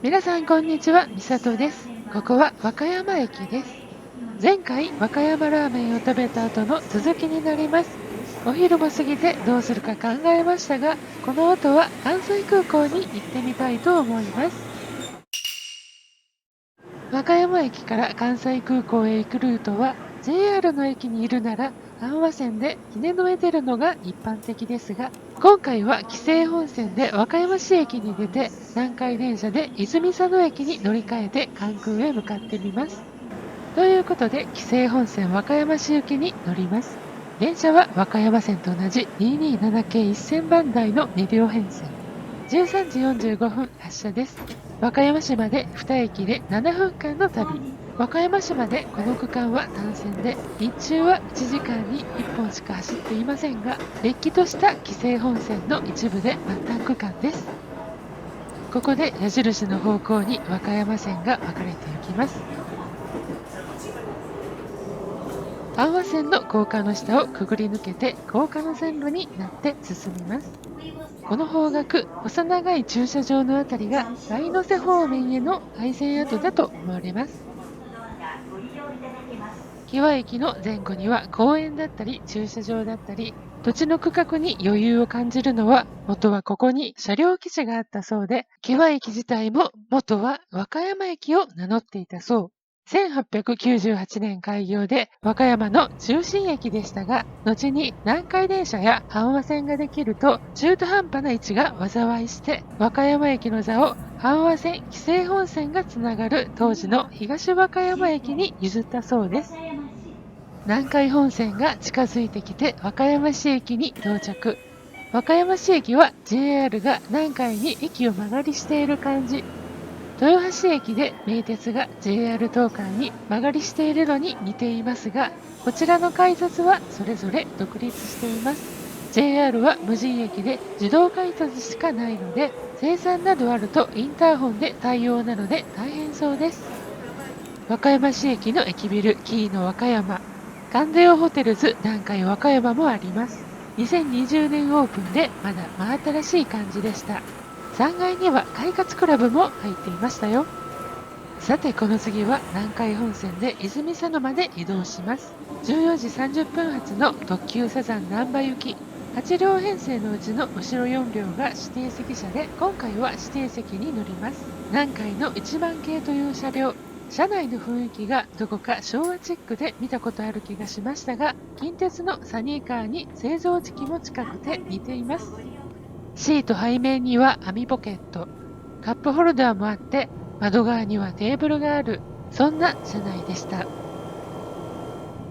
皆さんこんにちは、みさとです。ここは和歌山駅です。前回和歌山ラーメンを食べた後の続きになります。お昼も過ぎてどうするか考えましたが、この後は関西空港に行ってみたいと思います。和歌山駅から関西空港へ行くルートは JR の駅にいるなら阪和線で日根野へ出るのが一般的ですが、今回は紀勢本線で和歌山市駅に出て南海電車で泉佐野駅に乗り換えて関空へ向かってみます。ということで紀勢本線和歌山市行きに乗ります。電車は和歌山線と同じ227系1000番台の2両編成。13時45分発車です。和歌山市まで2駅で7分間の旅。和歌山市までこの区間は単線で、日中は1時間に1本しか走っていませんが、れっきとした紀勢本線の一部で末端区間です。ここで矢印の方向に和歌山線が分かれていきます。阪和線の高架の下をくぐり抜けて高架の線路になって進みます。この方角、細長い駐車場のあたりが大ノ瀬方面への廃線跡だと思われます。木和駅の前後には公園だったり駐車場だったり、土地の区画に余裕を感じるのは、元はここに車両基地があったそうで、木和駅自体も元は和歌山駅を名乗っていたそう。1898年開業で和歌山の中心駅でしたが、後に南海電車や阪和線ができると中途半端な位置が災いして和歌山駅の座を阪和線紀勢本線がつながる当時の東和歌山駅に譲ったそうです。南海本線が近づいてきて和歌山市駅に到着。和歌山市駅は JR が南海に駅を間借りしている感じ。豊橋駅で名鉄が JR 東海に間借りしているのに似ていますが、こちらの改札はそれぞれ独立しています。JR は無人駅で自動改札しかないので、生産などあるとインターホンで対応なので大変そうです。和歌山市駅の駅ビルキーの和歌山。カンデオホテルズ南海和歌山もあります。2020年オープンでまだ真新しい感じでした。3階には快活クラブも入っていましたよ。さてこの次は南海本線で泉佐野まで移動します。14時30分発の特急サザン難波行き。8両編成のうちの後ろ4両が指定席車で、今回は指定席に乗ります。南海の1番系という車両。車内の雰囲気がどこか昭和チックで見たことある気がしましたが、近鉄のサニーカーに製造時期も近くて似ています。シート背面には網ポケット、カップホルダーもあって、窓側にはテーブルがある、そんな車内でした。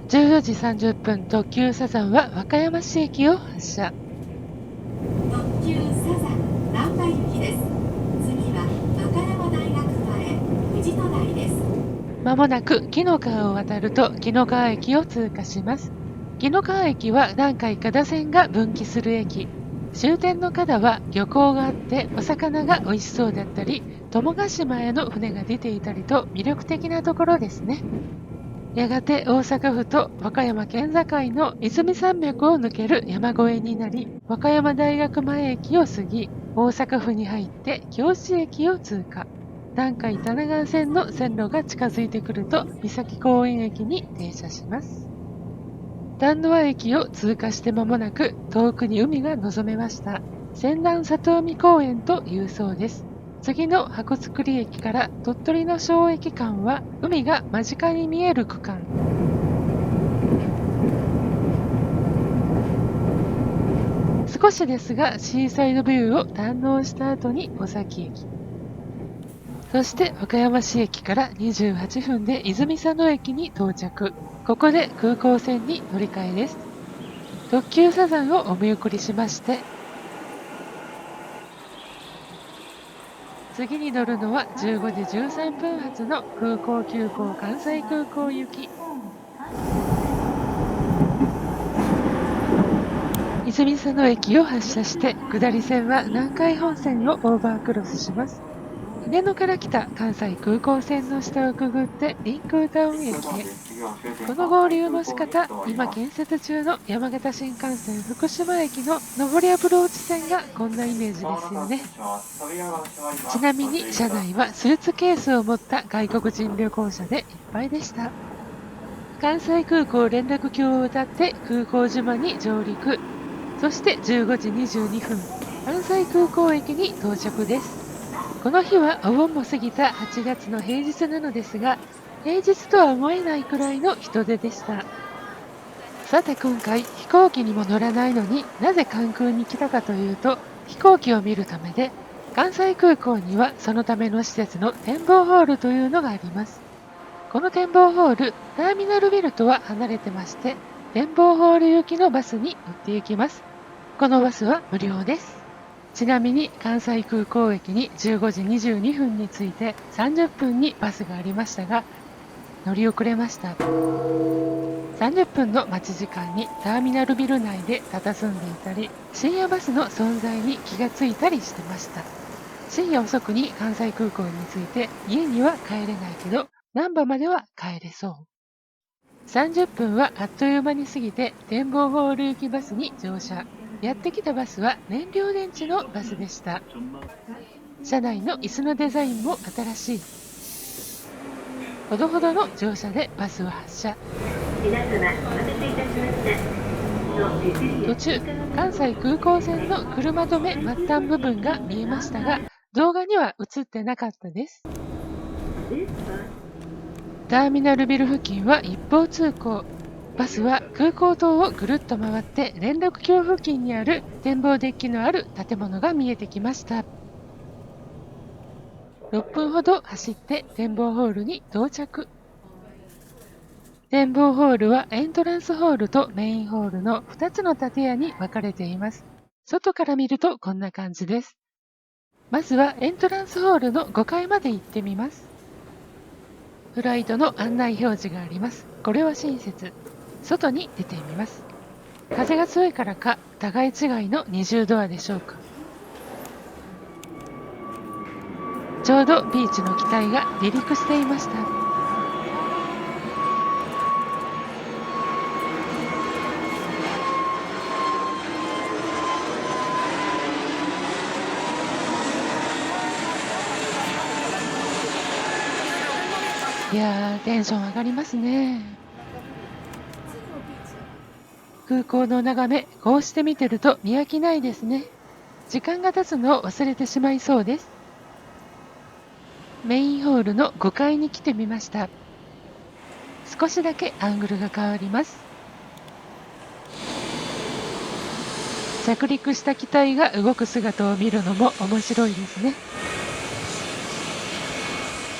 14時30分特急サザンは和歌山市駅を発車。特急サザン難波行きです。次は和歌山大学前藤戸台です。まもなく紀の川を渡ると紀の川駅を通過します。紀の川駅は南海灘線が分岐する駅。終点の灘は漁港があってお魚が美味しそうだったり、友ヶ島への船が出ていたりと魅力的なところですね。やがて大阪府と和歌山県境の泉山脈を抜ける山越えになり、和歌山大学前駅を過ぎ、大阪府に入って京市駅を通過。南海多奈川線の線路が近づいてくると三崎公園駅に停車します。丹野駅を通過して間もなく遠くに海が望めました。仙南里海公園というそうです。次の箱造駅から鳥取の小駅間は海が間近に見える区間。少しですがシーサイドビューを堪能した後に尾崎駅。そして和歌山市駅から28分で泉佐野駅に到着。ここで空港線に乗り換えです。特急サザンをお見送りしまして、次に乗るのは15時13分発の空港急行関西空港行き。泉佐野駅を発車して下り線は南海本線をオーバークロスします。日根野から来た関西空港線の下をくぐって臨空タウン駅へ。この合流の仕方、今建設中の山形新幹線福島駅の上りアプローチ線がこんなイメージですよね。ちなみに車内はスーツケースを持った外国人旅行者でいっぱいでした。関西空港連絡橋を渡って空港島に上陸。そして15時22分、関西空港駅に到着です。この日はお盆も過ぎた8月の平日なのですが、平日とは思えないくらいの人出でした。さて今回飛行機にも乗らないのになぜ関空に来たかというと、飛行機を見るためで、関西空港にはそのための施設の展望ホールというのがあります。この展望ホール、ターミナルビルとは離れてまして、展望ホール行きのバスに乗って行きます。このバスは無料です。ちなみに関西空港駅に15時22分に着いて30分にバスがありましたが、乗り遅れました。30分の待ち時間にターミナルビル内で佇んでいたり、深夜バスの存在に気がついたりしてました。深夜遅くに関西空港に着いて家には帰れないけど、難波までは帰れそう。30分はあっという間に過ぎて展望ホール行きバスに乗車。やってきたバスは燃料電池のバスでした。車内の椅子のデザインも新しい。ほどほどの乗車でバスは発車。途中、関西空港線の車止め末端部分が見えましたが、動画には映ってなかったです。ターミナルビル付近は一方通行。バスは空港塔をぐるっと回って連絡橋付近にある展望デッキのある建物が見えてきました。6分ほど走って展望ホールに到着。展望ホールはエントランスホールとメインホールの2つの建屋に分かれています。外から見るとこんな感じです。まずはエントランスホールの5階まで行ってみます。フライトの案内表示があります。これは親切。外に出てみます。風が強いからか、互い違いの20ドアでしょうか。ちょうどビーチの機体が離陸していました。いやー、テンション上がりますね。空港の眺め、こうして見てると見飽きないですね。時間が経つのを忘れてしまいそうです。メインホールの5階に来てみました。少しだけアングルが変わります。着陸した機体が動く姿を見るのも面白いですね。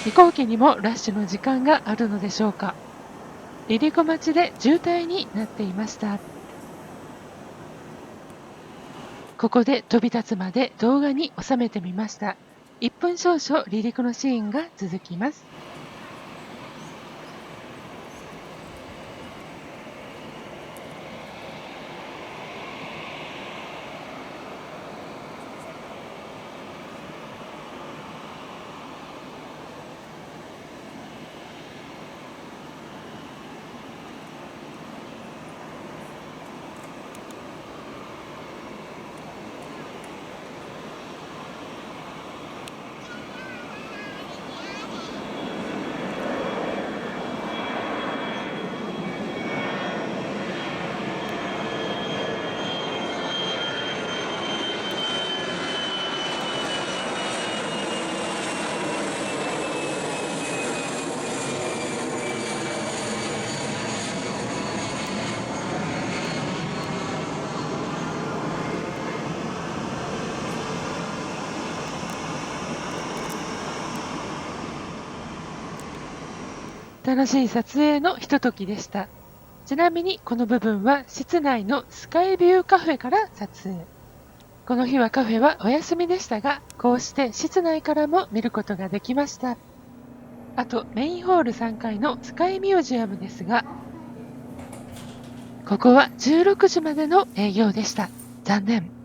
飛行機にもラッシュの時間があるのでしょうか。離陸待ちで渋滞になっていました。ここで飛び立つまで動画に収めてみました。1分少々離陸のシーンが続きます。楽しい撮影のひとときでした。ちなみにこの部分は室内のスカイビューカフェから撮影。この日はカフェはお休みでしたが、こうして室内からも見ることができました。あとメインホール3階のスカイミュージアムですが、ここは16時までの営業でした。残念。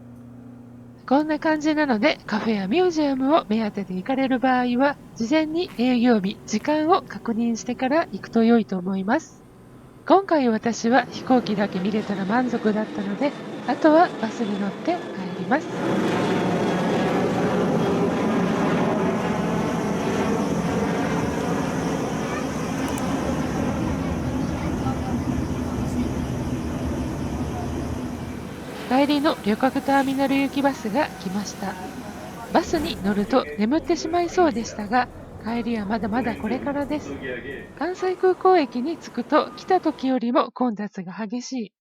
こんな感じなので、カフェやミュージアムを目当てで行かれる場合は、事前に営業日、時間を確認してから行くと良いと思います。今回私は飛行機だけ見れたら満足だったので、あとはバスに乗って帰ります。帰りの旅客ターミナル行きバスが来ました。バスに乗ると眠ってしまいそうでしたが、帰りはまだまだこれからです。関西空港駅に着くと来た時よりも混雑が激しい。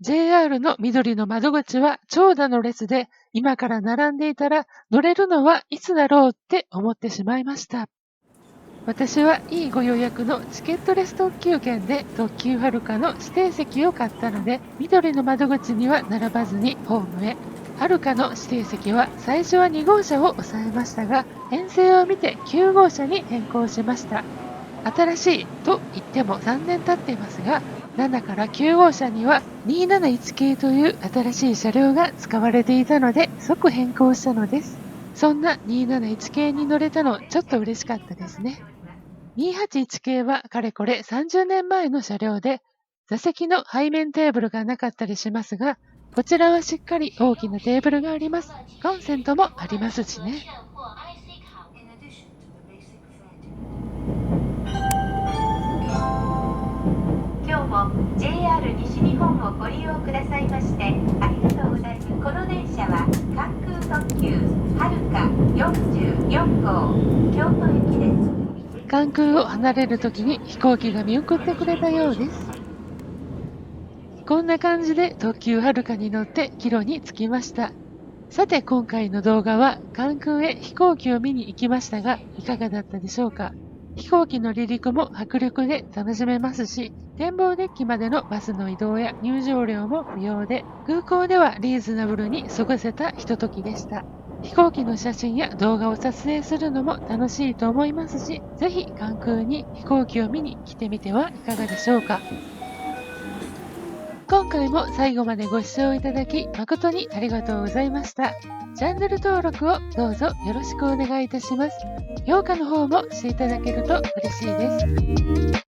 JR の緑の窓口は長蛇の列で、今から並んでいたら乗れるのはいつだろうって思ってしまいました。私はいいご予約のチケットレス特急券で特急はるかの指定席を買ったので、緑の窓口には並ばずにホームへ。はるかの指定席は最初は2号車を抑えましたが、編成を見て9号車に変更しました。新しいと言っても3年経っていますが、7から9号車には271系という新しい車両が使われていたので即変更したのです。そんな271系に乗れたのちょっと嬉しかったですね。281系はかれこれ30年前の車両で、座席の背面テーブルがなかったりしますが、こちらはしっかり大きなテーブルがあります。コンセントもありますしね。今日も JR 西日本をご利用くださいましてありがとうございます。この電車は関空特急はるか44号京都駅です。関空を離れるときに飛行機が見送ってくれたようです。こんな感じで特急はるかに乗って帰路に着きました。さて今回の動画は関空へ飛行機を見に行きましたが、いかがだったでしょうか。飛行機の離陸も迫力で楽しめますし、展望デッキまでのバスの移動や入場料も不要で、空港ではリーズナブルに過ごせたひとときでした。飛行機の写真や動画を撮影するのも楽しいと思いますし、ぜひ関空に飛行機を見に来てみてはいかがでしょうか。今回も最後までご視聴いただき誠にありがとうございました。チャンネル登録をどうぞよろしくお願いいたします。評価の方もしていただけると嬉しいです。